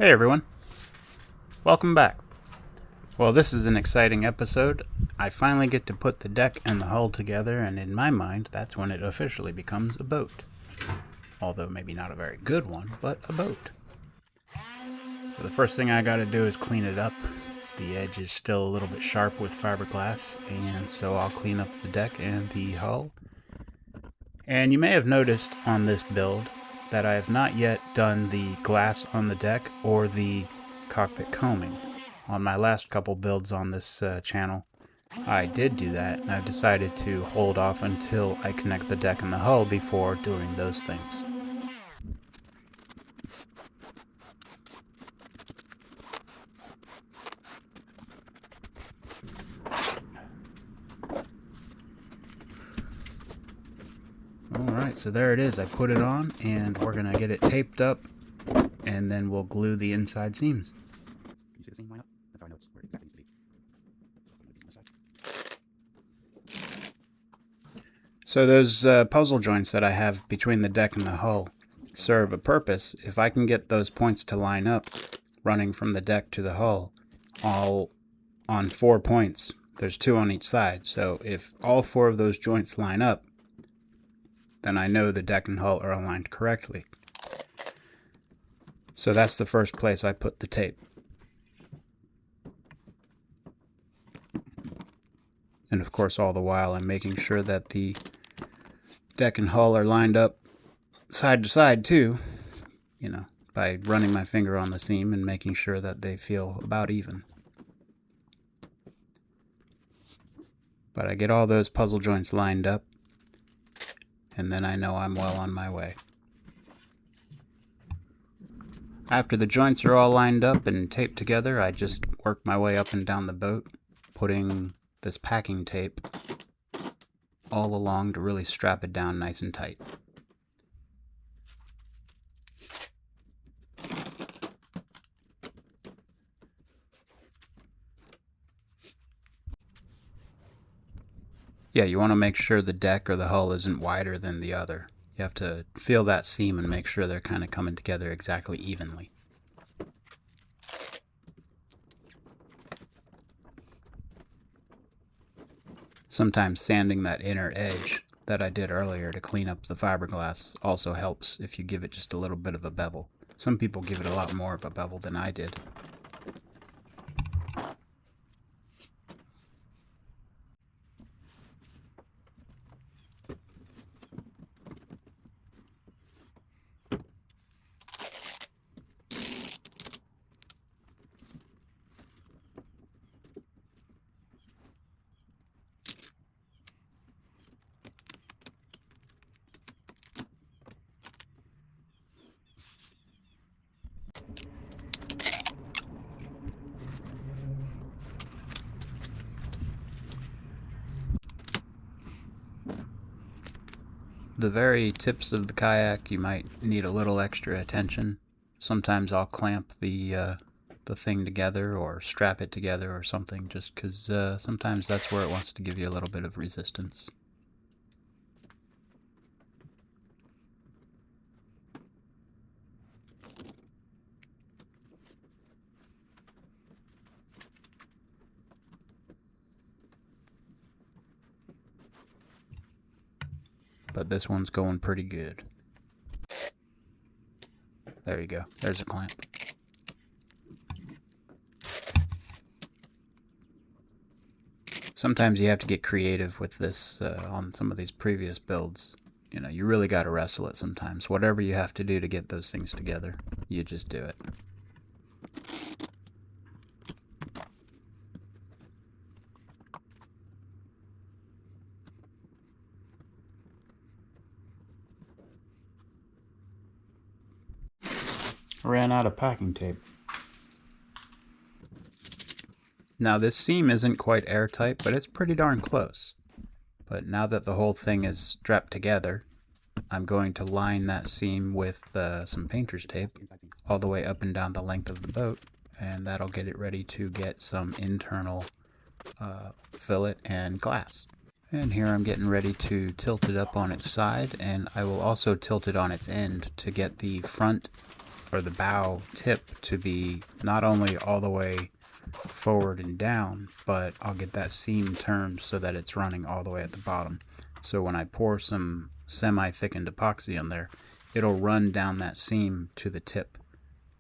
Hey everyone, welcome back. Well, this is an exciting episode. I finally get to put the deck and the hull together, and in my mind, that's when it officially becomes a boat. Although maybe not a very good one, but a boat. So the first thing I gotta do is clean it up. The edge is still a little bit sharp with fiberglass, and so I'll clean up the deck and the hull. And you may have noticed on this build that I have not yet done the glass on the deck or the cockpit combing. On my last couple builds on this channel, I did do that, and I've decided to hold off until I connect the deck and the hull before doing those things. Alright, so there it is. I put it on, and we're going to get it taped up, and then we'll glue the inside seams. Can you see the seam line up? That's how I know it's where it exactly needs to be. So those puzzle joints that I have between the deck and the hull serve a purpose. If I can get those points to line up, running from the deck to the hull, all on 4 points, there's 2 on each side, so if all 4 of those joints line up, then I know the deck and hull are aligned correctly. So that's the first place I put the tape. And of course, all the while I'm making sure that the deck and hull are lined up side to side too, by running my finger on the seam and making sure that they feel about even. But I get all those puzzle joints lined up, and then I know I'm well on my way. After the joints are all lined up and taped together, I just work my way up and down the boat, putting this packing tape all along to really strap it down nice and tight. Yeah, you want to make sure the deck or the hull isn't wider than the other. You have to feel that seam and make sure they're kind of coming together exactly evenly. Sometimes sanding that inner edge that I did earlier to clean up the fiberglass also helps if you give it just a little bit of a bevel. Some people give it a lot more of a bevel than I did. The very tips of the kayak, you might need a little extra attention. Sometimes I'll clamp the thing together or strap it together or something, just because sometimes that's where it wants to give you a little bit of resistance. But this one's going pretty good. There you go. There's a clamp. Sometimes you have to get creative with this on some of these previous builds. You really got to wrestle it sometimes. Whatever you have to do to get those things together, you just do it. Ran out of packing tape. Now this seam isn't quite airtight, but it's pretty darn close. But now that the whole thing is strapped together, I'm going to line that seam with some painter's tape all the way up and down the length of the boat, and that'll get it ready to get some internal fillet and glass. And here I'm getting ready to tilt it up on its side, and I will also tilt it on its end to get the front or the bow tip to be not only all the way forward and down, but I'll get that seam turned so that it's running all the way at the bottom. So when I pour some semi-thickened epoxy on there, it'll run down that seam to the tip.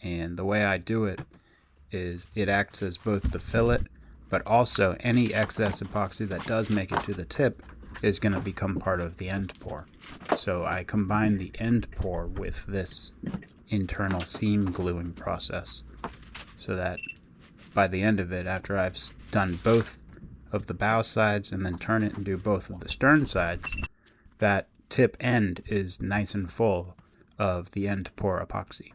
And the way I do it is it acts as both the fillet, but also any excess epoxy that does make it to the tip is going to become part of the end pour. So I combine the end pour with this internal seam gluing process, so that by the end of it, after I've done both of the bow sides and then turn it and do both of the stern sides, that tip end is nice and full of the end pour epoxy.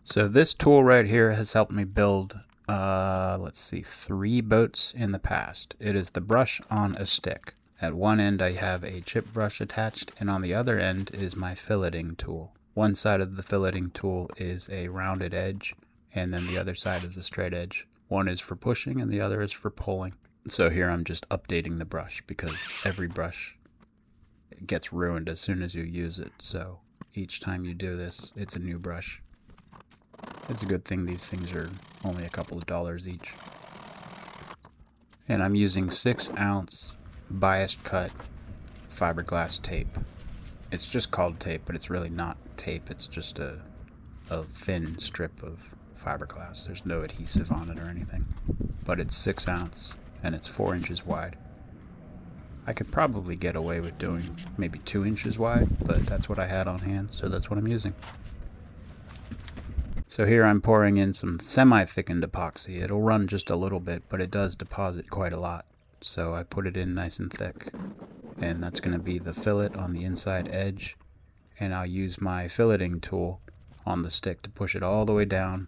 So this tool right here has helped me build, 3 boats in the past. It is the brush on a stick. At one end I have a chip brush attached, and on the other end is my filleting tool. One side of the filleting tool is a rounded edge, and then the other side is a straight edge. One is for pushing and the other is for pulling. So here I'm just updating the brush, because every brush gets ruined as soon as you use it. So each time you do this, it's a new brush. It's a good thing these things are only a couple of dollars each. And I'm using 6-ounce biased cut fiberglass tape. It's just called tape, but it's really not tape. It's just a thin strip of fiberglass. There's no adhesive on it or anything. But it's 6 ounce and it's 4 inches wide. I could probably get away with doing maybe 2 inches wide, but that's what I had on hand, so that's what I'm using. So here I'm pouring in some semi-thickened epoxy. It'll run just a little bit, but it does deposit quite a lot. So I put it in nice and thick. And that's going to be the fillet on the inside edge. And I'll use my filleting tool on the stick to push it all the way down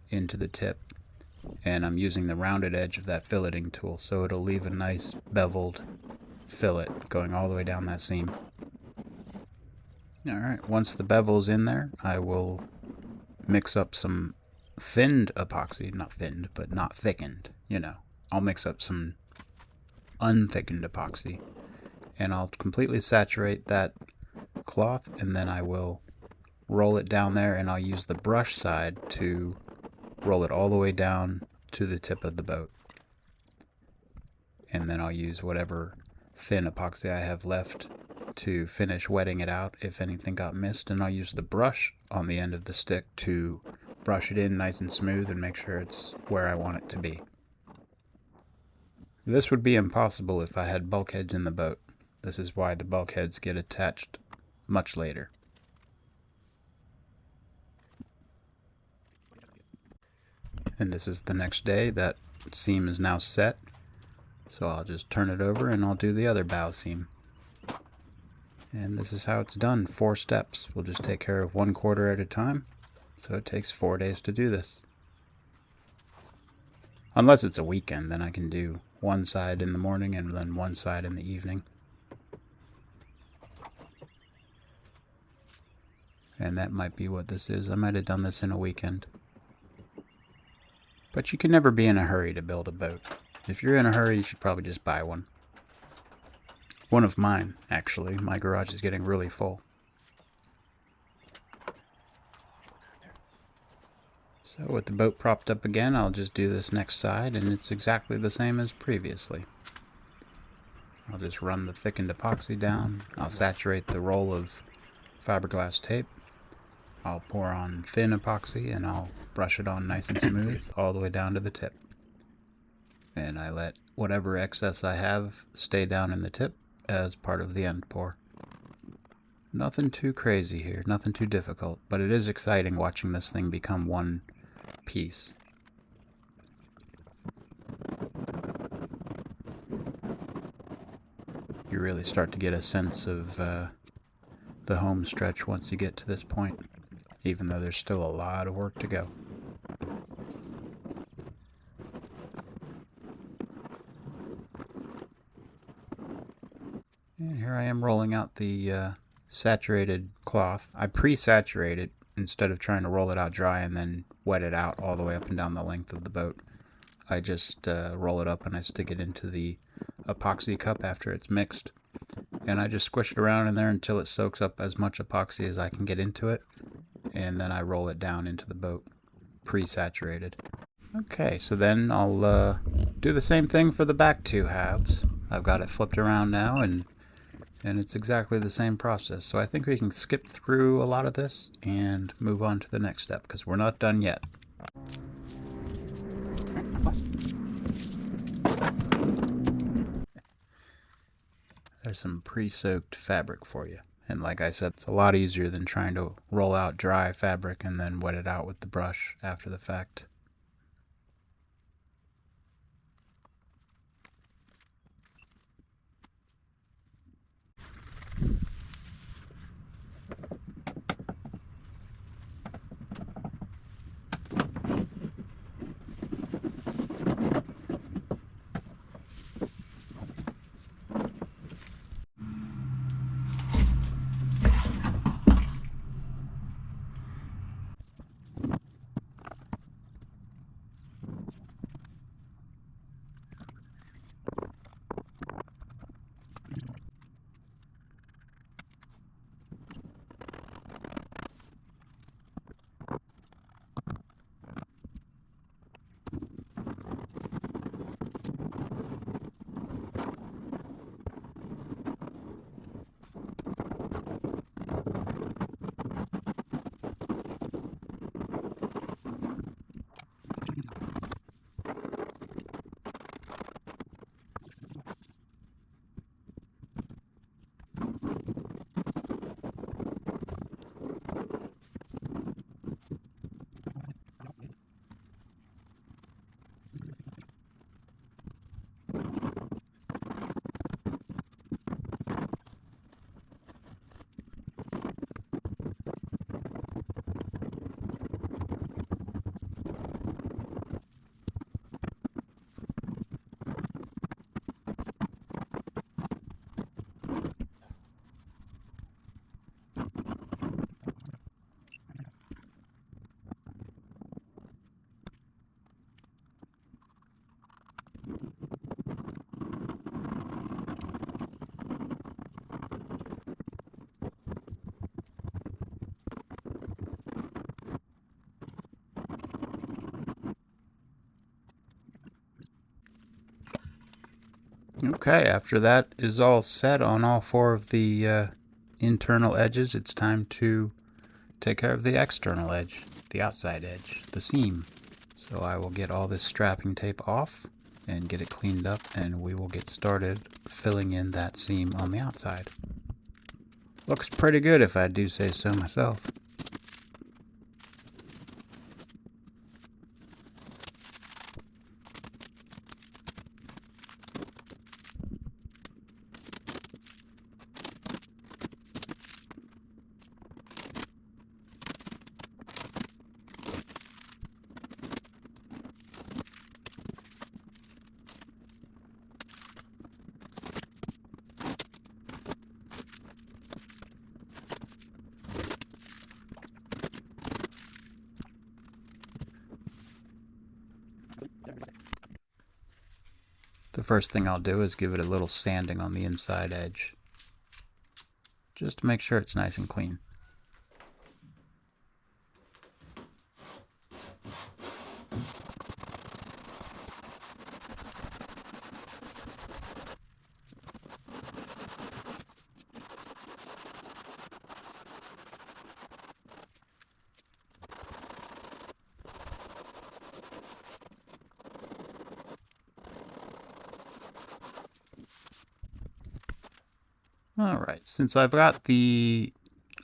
into the tip. And I'm using the rounded edge of that filleting tool, so it'll leave a nice beveled fillet going all the way down that seam. Alright, once the bevel's in there, I will mix up some thinned epoxy. Not thinned, but not thickened, you know. I'll mix up some unthickened epoxy, and I'll completely saturate that cloth, and then I will roll it down there, and I'll use the brush side to roll it all the way down to the tip of the boat. And then I'll use whatever thin epoxy I have left to finish wetting it out if anything got missed, and I'll use the brush on the end of the stick to brush it in nice and smooth and make sure it's where I want it to be. This would be impossible if I had bulkheads in the boat. This is why the bulkheads get attached much later. And this is the next day. That seam is now set, so I'll just turn it over and I'll do the other bow seam. And this is how it's done, 4 steps. We'll just take care of 1 quarter at a time, so it takes 4 days to do this. Unless it's a weekend, then I can do one side in the morning and then one side in the evening. And that might be what this is. I might have done this in a weekend. But you can never be in a hurry to build a boat. If you're in a hurry, you should probably just buy one. One of mine, actually. My garage is getting really full. So with the boat propped up again, I'll just do this next side, and it's exactly the same as previously. I'll just run the thickened epoxy down. I'll saturate the roll of fiberglass tape. I'll pour on thin epoxy, and I'll brush it on nice and smooth all the way down to the tip. And I let whatever excess I have stay down in the tip as part of the end pour. Nothing too crazy here, nothing too difficult, but it is exciting watching this thing become one piece. You really start to get a sense of the home stretch once you get to this point, even though there's still a lot of work to go. And here I am rolling out the saturated cloth. I pre-saturate it instead of trying to roll it out dry and then wet it out all the way up and down the length of the boat. I just roll it up and I stick it into the epoxy cup after it's mixed, And I just squish it around in there until it soaks up as much epoxy as I can get into it. And then I roll it down into the boat, pre-saturated. Okay, so then I'll do the same thing for the back two halves. I've got it flipped around now, and it's exactly the same process. So I think we can skip through a lot of this and move on to the next step, because we're not done yet. There's some pre-soaked fabric for you. And like I said, it's a lot easier than trying to roll out dry fabric and then wet it out with the brush after the fact. Okay, after that is all set on all four of the internal edges, it's time to take care of the external edge, the outside edge, the seam. So I will get all this strapping tape off and get it cleaned up, and we will get started filling in that seam on the outside. Looks pretty good if I do say so myself. The first thing I'll do is give it a little sanding on the inside edge, just to make sure it's nice and clean. Alright, since I've got the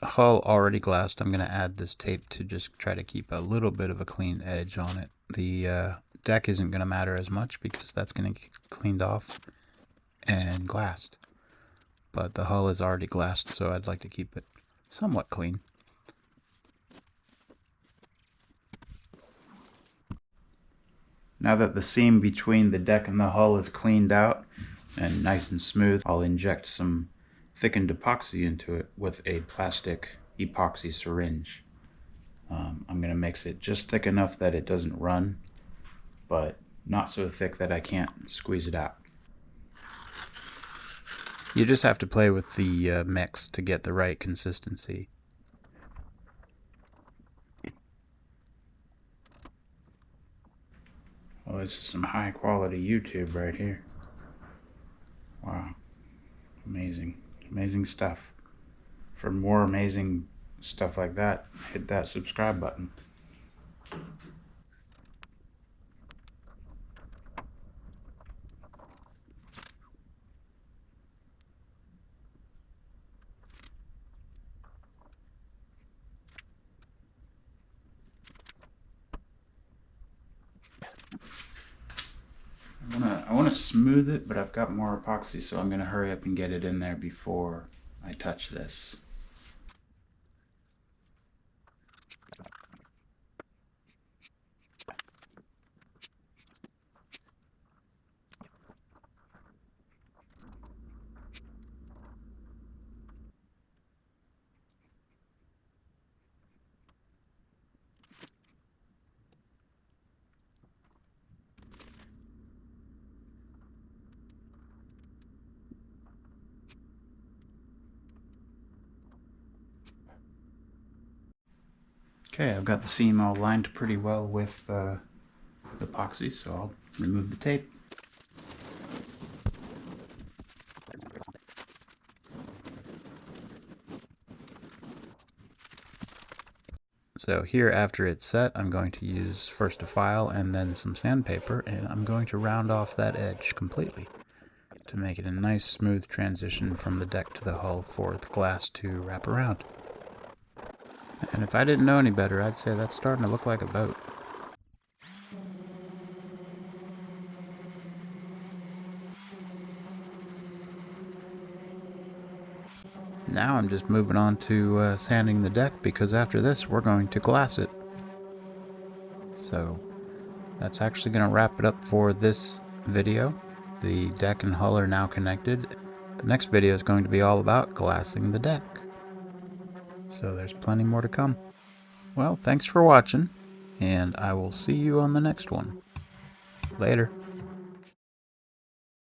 hull already glassed, I'm going to add this tape to just try to keep a little bit of a clean edge on it. The deck isn't going to matter as much because that's going to get cleaned off and glassed. But the hull is already glassed, so I'd like to keep it somewhat clean. Now that the seam between the deck and the hull is cleaned out and nice and smooth, I'll inject some thickened epoxy into it with a plastic epoxy syringe. I'm going to mix it just thick enough that it doesn't run, but not so thick that I can't squeeze it out. You just have to play with the mix to get the right consistency. Well, this is some high quality YouTube right here. Wow. Amazing. Amazing stuff. For more amazing stuff like that, hit that subscribe button. I want to smooth it, but I've got more epoxy, so I'm going to hurry up and get it in there before I touch this. Okay, I've got the seam all lined pretty well with epoxy, so I'll remove the tape. So here, after it's set, I'm going to use first a file and then some sandpaper, and I'm going to round off that edge completely to make it a nice smooth transition from the deck to the hull for the glass to wrap around. And if I didn't know any better, I'd say that's starting to look like a boat. Now I'm just moving on to sanding the deck, because after this we're going to glass it. So that's actually going to wrap it up for this video. The deck and hull are now connected. The next video is going to be all about glassing the deck. So there's plenty more to come. Well, thanks for watching, and I will see you on the next one. Later.